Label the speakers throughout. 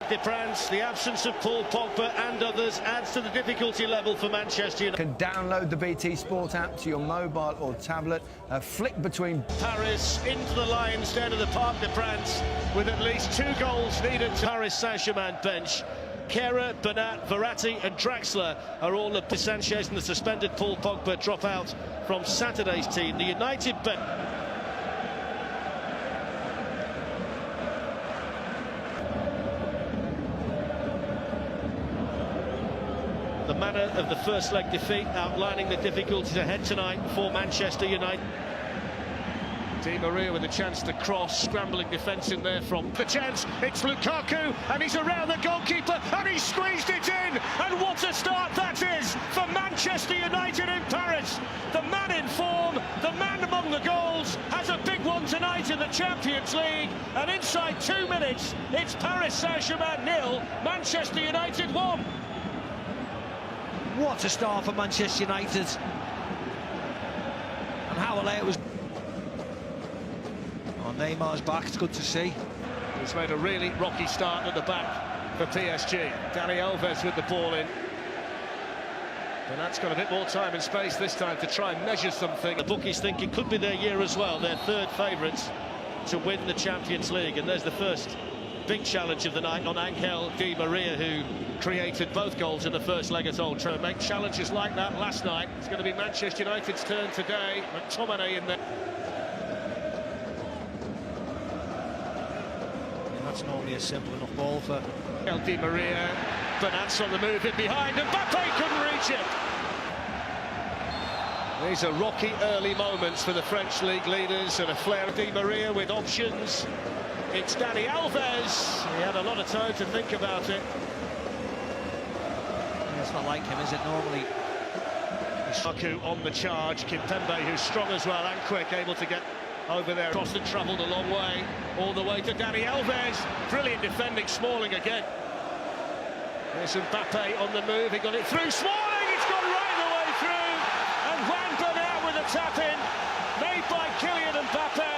Speaker 1: de France, the absence of Paul Pogba and others adds to the difficulty level for Manchester United.
Speaker 2: You can download the BT Sport app to your mobile or tablet, flick between
Speaker 1: Paris into the Lions Den of the Parc de France with at least 2 goals needed to Paris Saint-Germain bench. Kehrer, Bernat, Verratti and Draxler are all of Sanchez and the suspended Paul Pogba drop out from Saturday's team. The United bench. The manner of the first leg defeat outlining the difficulties ahead tonight for Manchester United. Di Maria with a chance to cross, scrambling defence in there from the chance. It's Lukaku and he's around the goalkeeper and he's squeezed it in. And what a start that is for Manchester United in Paris. The man in form, the man among the goals, has a big one tonight in the Champions League. And inside 2 minutes, it's Paris Saint-Germain 0, Manchester United 1.
Speaker 3: What a start for Manchester United. And how late it was. Oh, Neymar's back, it's good to see.
Speaker 1: He's made a really rocky start at the back for PSG. Dani Alves with the ball in. And that's got a bit more time and space this time to try and measure something. The bookies think it could be their year as well. They're third favourites to win the Champions League. And there's the first big challenge of the night on Angel Di Maria, who created both goals in the first leg at Old Trafford. Make challenges like that last night. It's going to be Manchester United's turn today. McTominay in there.
Speaker 3: That's normally a simple enough ball for
Speaker 1: Angel Di Maria. Bernat's on the move in behind and Mbappe couldn't reach it. These are rocky early moments for the French league leaders, and a flair of Di Maria with options. It's Dani Alves. He had a lot of time to think about it.
Speaker 3: It's not like him, is it, normally?
Speaker 1: Lukaku on the charge. Kimpembe, who's strong as well and quick, able to get over there. Crossed and travelled a long way, all the way to Dani Alves. Brilliant defending, Smalling again. There's Mbappe on the move, he got it through. Smalling, it's gone right the way through. And Juan Bernat with a tap-in, made by Kylian Mbappe.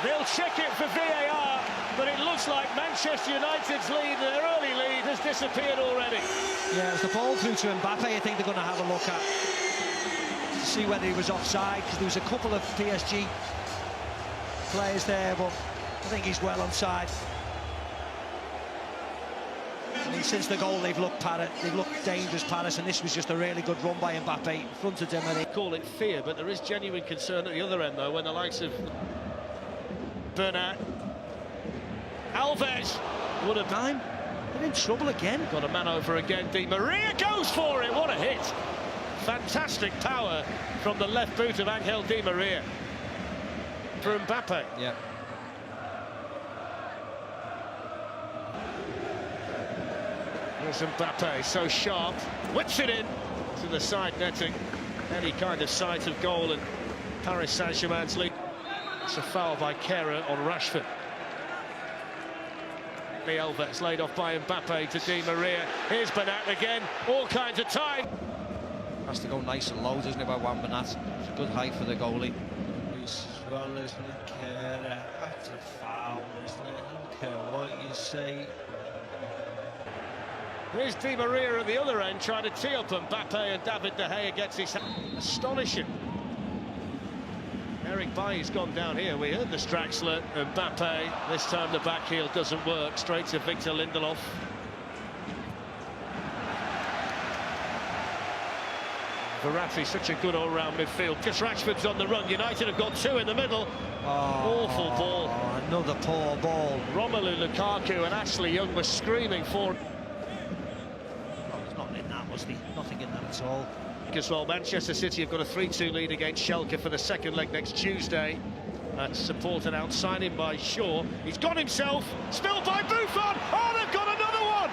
Speaker 1: They'll check it for VAR, but it looks like Manchester United's lead, their early lead, has disappeared already.
Speaker 3: Yeah, it's the ball through to Mbappe I think they're going to have a look at, to see whether he was offside, because there was a couple of PSG players there, but I think he's well onside. I mean, since the goal they've looked dangerous, Paris, and this was just a really good run by Mbappe in front of Di Maria.
Speaker 1: Call it fear, but there is genuine concern at the other end though, when the likes of Bernat, Alves would have
Speaker 3: time. They're in trouble again.
Speaker 1: Got a man over again. Di Maria goes for it. What a hit! Fantastic power from the left boot of Angel Di Maria for Mbappe.
Speaker 3: Yeah.
Speaker 1: There's Mbappe, so sharp, whips it in to the side netting. Any kind of sight of goal, and Paris Saint-Germain's lead. It's a foul by Kehrer on Rashford. Alves laid off by Mbappe to Di Maria. Here's Bernat again, all kinds of time.
Speaker 3: Has to go nice and low, doesn't it, by Juan Bernat? It's a good height for the goalie.
Speaker 4: As well as Kehrer, that's a foul, isn't it? I don't care what you say.
Speaker 1: Here's Di Maria at the other end trying to tee up Mbappe, and David De Gea gets his hand. Astonishing. Eric Bailly's gone down here. We heard the Draxler, Mbappe. This time the back heel doesn't work. Straight to Victor Lindelof. Verratti, such a good all-round midfield. Just Rashford's on the run. United have got 2 in the middle. Awful ball.
Speaker 3: Another poor ball.
Speaker 1: Romelu Lukaku and Ashley Young were screaming for.
Speaker 3: There's nothing in that, was there? Nothing in that at all.
Speaker 1: As well, Manchester City have got a 3-2 lead against Schalke for the second leg next Tuesday. Supported outside him by Shaw. He's got himself, spilled by Buffon. Oh, they've got another one!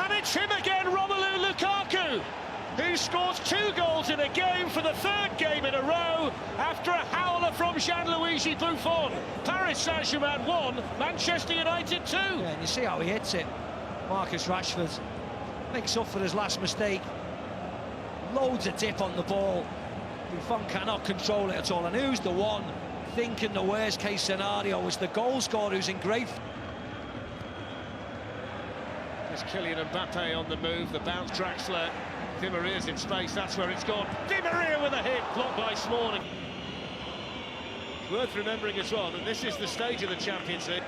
Speaker 1: And it's him again, Romelu Lukaku, who scores 2 goals in a game for the 3rd game in a row after a howler from Gianluigi Buffon. Paris Saint-Germain 1, Manchester United 2.
Speaker 3: Yeah, and you see how he hits it. Marcus Rashford makes up for his last mistake. Loads of dip on the ball. Buffon cannot control it at all. And who's the one thinking the worst case scenario is the goal scorer who's in great...
Speaker 1: There's Kylian Mbappe on the move, the bounce, Draxler. Di Maria's in space, that's where it's gone. Di Maria with a hit, blocked by Smalling. Worth remembering as well that this is the stage of the Champions League.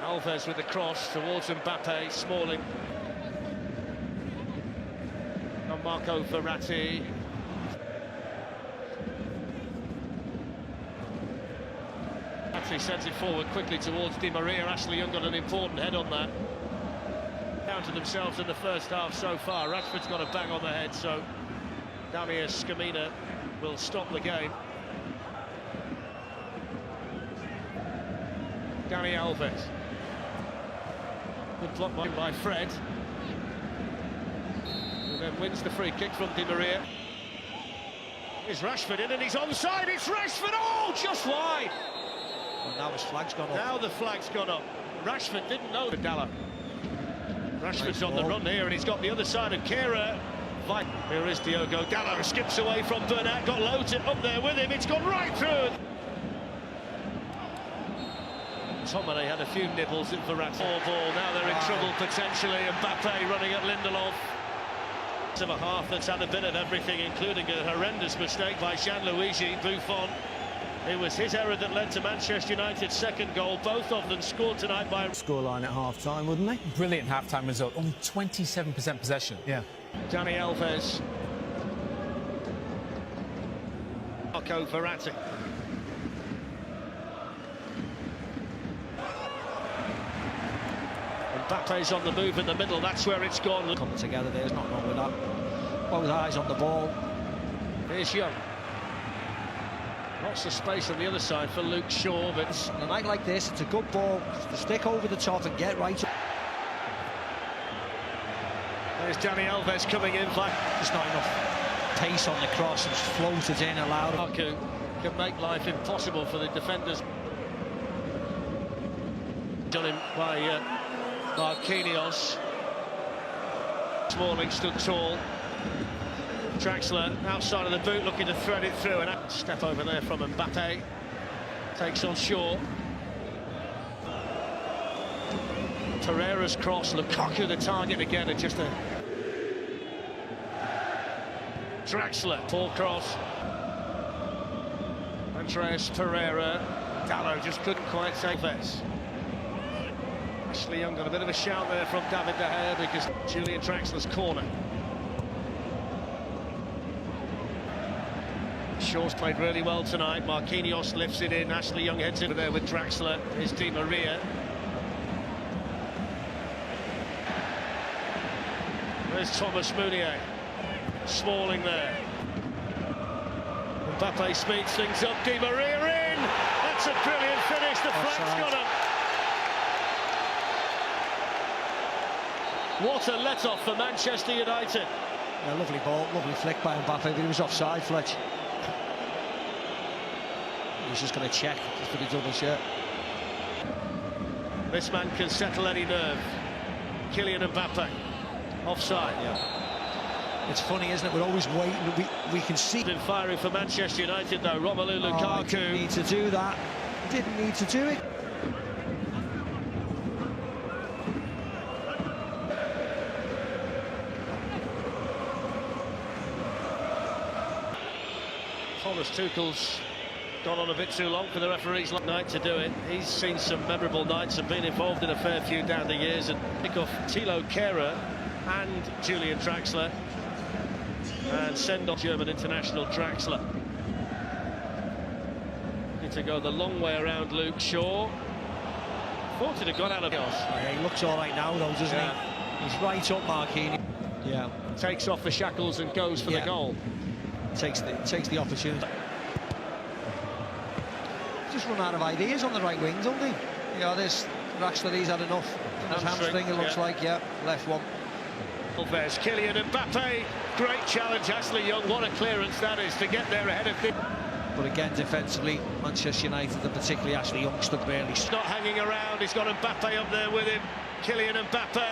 Speaker 1: Alves with the cross towards Mbappe, Smalling. And Marco Verratti. Verratti sends it forward quickly towards Di Maria. Ashley Young got an important head on that. Down to themselves in the first half so far. Rashford's got a bang on the head, so Damir Scamina will stop the game. Dani Alves. Good block by Fred. Who then wins the free kick from Di Maria. Here's Rashford in and he's onside. It's Rashford. Oh, just wide.
Speaker 3: Well, now his flag's gone up.
Speaker 1: Now the flag's gone up. Rashford didn't know the Dalla. Rashford's on the run here and he's got the other side of Kehrer. Here is Diogo Dalla, skips away from Bernat, got loads up there with him. It's gone right through. Tomine had a few nibbles at Verratti. Ball, now they're in trouble potentially. Mbappe running at Lindelof. Of a half that's had a bit of everything, including a horrendous mistake by Gianluigi Buffon. It was his error that led to Manchester United's second goal. Both of them scored tonight by...
Speaker 2: Scoreline at half-time, wouldn't they?
Speaker 5: Brilliant half-time result. Only 27% possession.
Speaker 2: Yeah.
Speaker 1: Dani Alves. Marco Verratti. Mbappe's on the move in the middle, that's where it's gone.
Speaker 3: Coming together, there's not wrong with that. Both eyes on the ball.
Speaker 1: Here's Young. Lots of space on the other side for Luke Shaw, but
Speaker 3: on a night like this, it's a good ball to stick over the top and get right.
Speaker 1: There's Dani Alves coming in.
Speaker 3: There's not enough pace on the cross and floated in allowed.
Speaker 1: Lukaku can make life impossible for the defenders. Done him by Marquinhos. Smalling stood tall. Draxler outside of the boot looking to thread it through, and a step over there from Mbappe. Takes on Shaw. Pereira's cross, Lukaku the target again, and just a... Draxler, poor cross. Andreas Pereira. Dallo just couldn't quite save this. Ashley Young got a bit of a shout there from David De Gea because Julian Draxler's corner. Shaw's played really well tonight. Marquinhos lifts it in. Ashley Young heads in there with Draxler. Here's Di Maria. There's Thomas Meunier. Smalling there. Mbappe speeds things up. Di Maria in. That's a brilliant finish. The flag's got him. What a let-off for Manchester United.
Speaker 3: Yeah, lovely ball, lovely flick by Mbappe, but he was offside, Fletch. He's just going to check just for the double shirt.
Speaker 1: This man can settle any nerve. Kylian Mbappe, offside.
Speaker 3: Yeah. It's funny, isn't it? We're always waiting. We can see.
Speaker 1: Been firing for Manchester United though. Romelu Lukaku.
Speaker 3: Didn't need to do that. Didn't need to do it.
Speaker 1: Thomas Tuchel's gone on a bit too long for the referees night to do it. He's seen some memorable nights and been involved in a fair few down the years, and pick off Thilo Kehrer and Julian Draxler and send off German international Draxler. Need to go the long way around Luke Shaw. Thought he'd have got out of goals.
Speaker 3: Yeah, he looks all right now though, doesn't he? He's right up Marquinhos. Yeah.
Speaker 1: Takes off the shackles and goes for the goal.
Speaker 3: Takes the opportunity. Just run out of ideas on the right wing, don't they? Yeah, this Draxler, he's had enough. His hamstring, it looks like, left one.
Speaker 1: There's Kylian Mbappe. Great challenge, Ashley Young. What a clearance that is to get there ahead of him.
Speaker 3: But again, defensively, Manchester United, and particularly Ashley Young, stood barely.
Speaker 1: He's not hanging around. He's got Mbappe up there with him. Kylian Mbappe.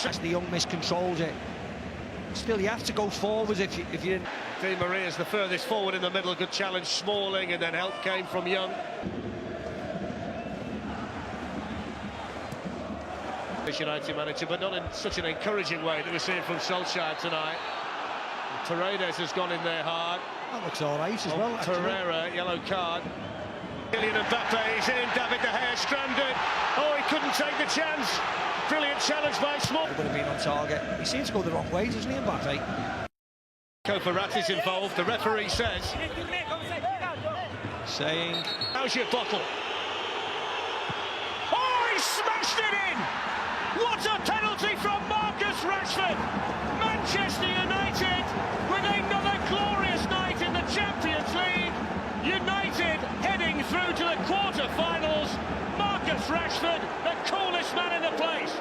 Speaker 3: Ashley Young miscontrolled it. Still, you have to go forwards if you didn't.
Speaker 1: Di Maria's the furthest forward in the middle. Good challenge, Smalling, and then help came from Young. United manager, but not in such an encouraging way that we're seeing from Solskjaer tonight. Paredes has gone in there hard.
Speaker 3: That looks all right as well.
Speaker 1: Pereira, yellow card. Kylian Mbappe is in, David De Gea stranded. Oh, he couldn't take the chance. Brilliant challenge by Small.
Speaker 3: Would have been on target. He seems to go the wrong way, doesn't he, Mbappe?
Speaker 1: Kofarati's involved. The referee says,
Speaker 4: Saying,
Speaker 1: how's your bottle? Oh, he smashed it in! What a penalty from Marcus Rashford! Manchester United with another glorious night in the Champions League. United heading through to the quarter-finals. Marcus Rashford, the coolest man in the place.